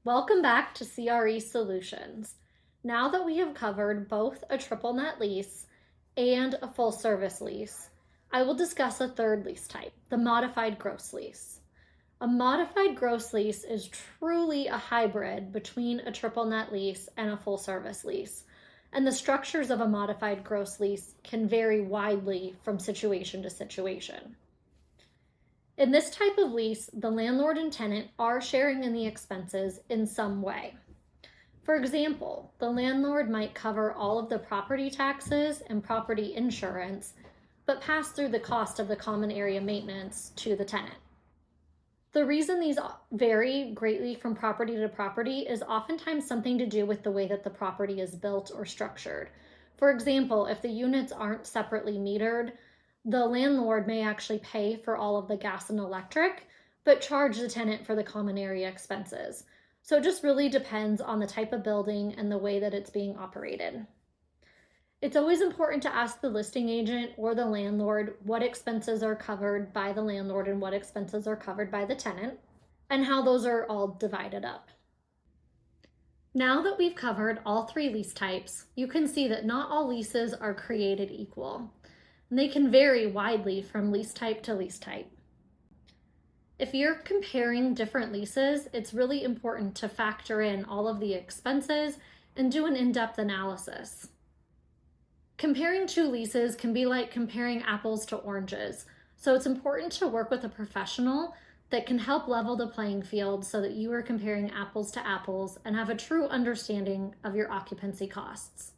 Welcome back to CRE Solutions. Now that we have covered both a triple net lease and a full service lease, I will discuss a third lease type, the modified gross lease. A modified gross lease is truly a hybrid between a triple net lease and a full service lease, and the structures of a modified gross lease can vary widely from situation to situation. In this type of lease, the landlord and tenant are sharing in the expenses in some way. For example, the landlord might cover all of the property taxes and property insurance, but pass through the cost of the common area maintenance to the tenant. The reason these vary greatly from property to property is oftentimes something to do with the way that the property is built or structured. For example, if the units aren't separately metered, the landlord may actually pay for all of the gas and electric, but charge the tenant for the common area expenses. So it just really depends on the type of building and the way that it's being operated. It's always important to ask the listing agent or the landlord what expenses are covered by the landlord and what expenses are covered by the tenant, and how those are all divided up. Now that we've covered all three lease types, you can see that not all leases are created equal. And they can vary widely from lease type to lease type. If you're comparing different leases, it's really important to factor in all of the expenses and do an in-depth analysis. Comparing two leases can be like comparing apples to oranges, so it's important to work with a professional that can help level the playing field so that you are comparing apples to apples and have a true understanding of your occupancy costs.